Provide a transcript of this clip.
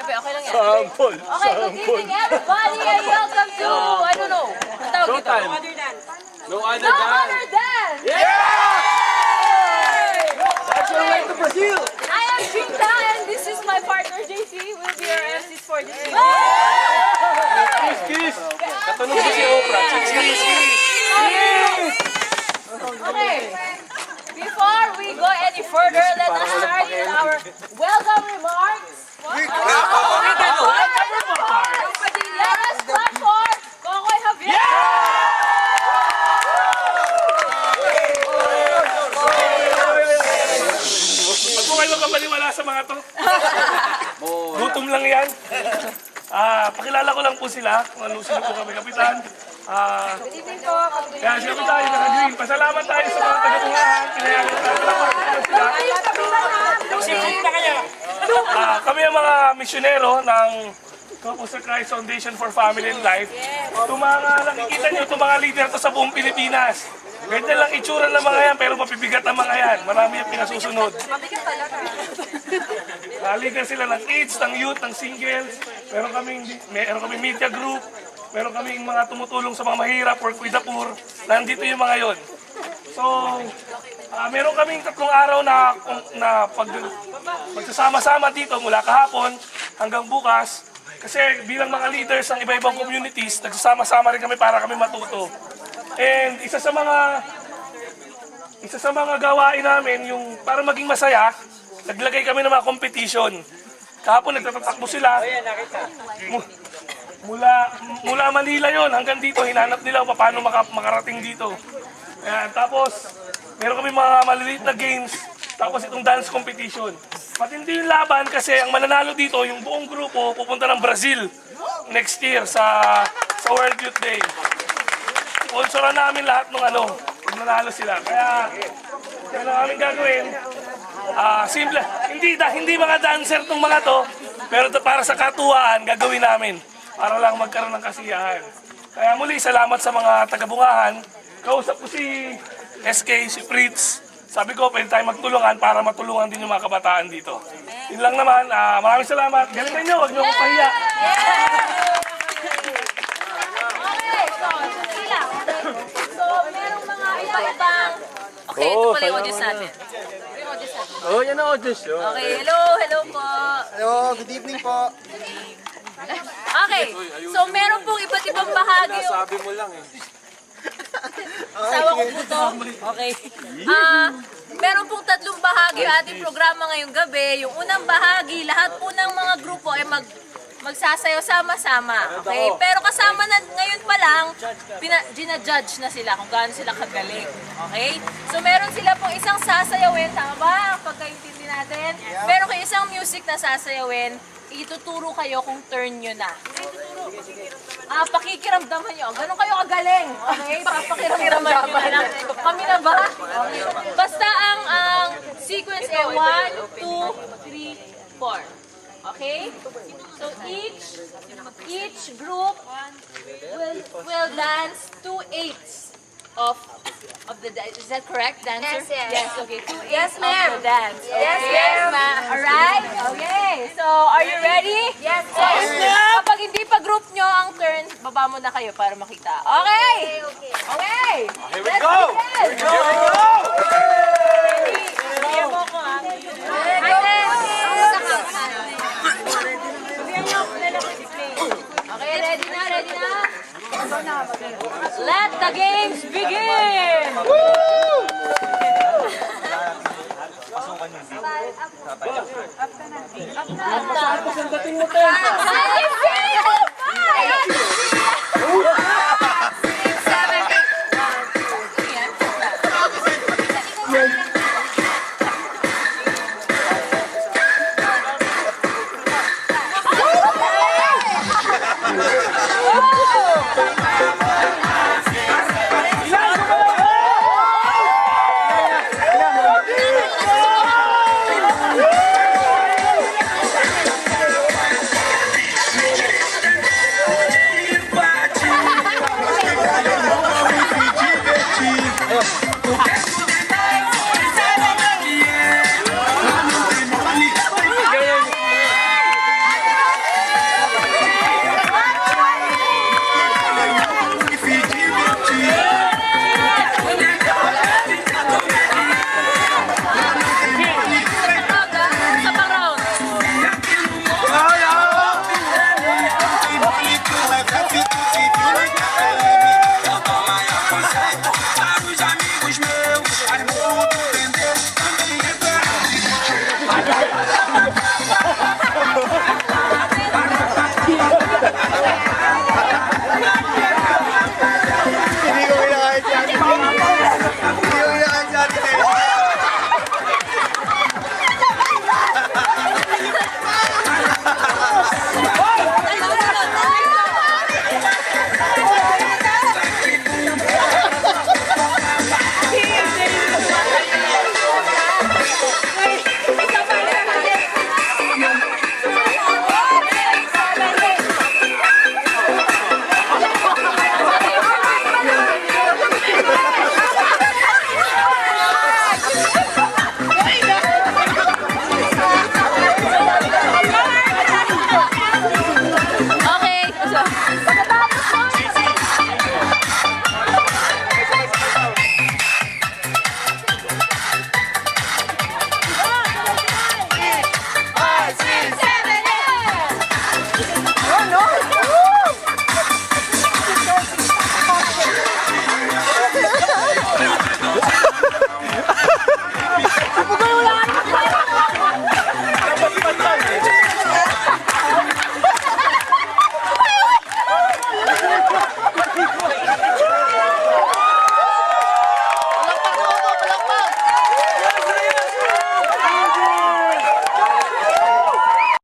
sinabi, okay lang yan. Sample. Okay, good evening everybody and welcome to, I don't know, ang tawag dito? No No other than. other than! That's your way to Brazil. I am Jinta and this is my partner JC. We'll be our MCs for this evening. Kiss. Katunog si Oprah. Kiss. Okay, before we go any further, let us start with our welcome remarks. Let us clap for Kokoy Javier! Huwag mo kayo kapaniwala sa mga to. Gutom lang yan. Pakilala ko lang po sila. Kung ano sila po kami, Kapitan. Good evening po. Kaya sila po tayo, naka-green. Pasalamat tayo sa mga taga-tungahan. Pinayagan tayo. Kami ang mga misyonero ng Corpus Christ Foundation for Family and Life. Itong mga nakikita nyo, itong mga leader to sa buong Pilipinas. Ganyan lang itsura ng mga yan, pero mapibigat ang mga yan. Marami yung pinasusunod. Mabigat talaga. Leader sila ng AIDS, ng youth, ng singles. Meron kaming media group. Meron kaming mga tumutulong sa mga mahirap, work with the poor. Nandito yung mga yon. So, meron kaming 3 araw na magsasama-sama dito mula kahapon hanggang bukas. Kasi bilang mga leaders ng iba-ibang communities, nagsasama-sama rin kami para kami matuto. And isa sa mga gawain namin, yung para maging masaya, naglagay kami ng mga competition. Kahapon nagtatakbo sila. Mula Manila yon hanggang dito, hinanap nila kung paano makarating dito. Ayan, tapos, meron kami mga maliliit na games, tapos itong dance competition. Matindi yung laban kasi ang mananalo dito, yung buong grupo, pupunta ng Brazil next year sa World Youth Day. Sponsoran namin lahat ng pag nanalo sila. Kaya, yan ang aming gagawin. Simple. Hindi mga dancer tong mga to, pero para sa katuwaan, gagawin namin. Para lang magkaroon ng kasiyahan. Kaya muli, salamat sa mga taga-bungahan. Kausap ko si SK, si Fritz. Sabi ko, pwede tayo magtulungan para matulungan din yung mga kabataan dito. Yun lang naman. Maraming salamat. Galingan nyo, huwag nyo akong pahiya. So, merong mga iba-ibang... Okay, ito pala yung audience natin. Oh, yan ang audience yun. Okay, hello po. Hello, good evening po. Okay, so meron pong iba't ibang bahagi yung... Sabi mo lang eh. Sawa ko po to. Okay. Meron pong 3 bahagi ang ating programa ngayong gabi. Yung unang bahagi, lahat po ng mga grupo ay magsasayaw sama-sama. Okay? Pero kasama na ngayon pa lang, ginajudge na sila kung gaano sila kagaling. Okay? So meron sila pong isang sasayawin, tama ba? Pagkaintindi natin. Meron kayo isang music na sasayawin, ituturo kayo kung turn nyo na. Pakikiramdaman nyo. Ganun kayo kagaling. Okay? Pakikiramdaman nyo na. Kami na ba? Okay. Basta ang sequence ay 1, 2, 3, 4. Okay? So each group will dance 2/8 of the dance. Is that correct, dancer? Yes, okay. 2/8 of the dance. Yes, ma'am. Alright? Okay. So, are you ready? Yes, ma'am. Kapag hindi pa group nyo ang turn, baba mo na kayo para makita. Okay? Okay. Here we go! Here we go! Okay, ready na? Let the games begin! Tapos ang dating mo, Tensa.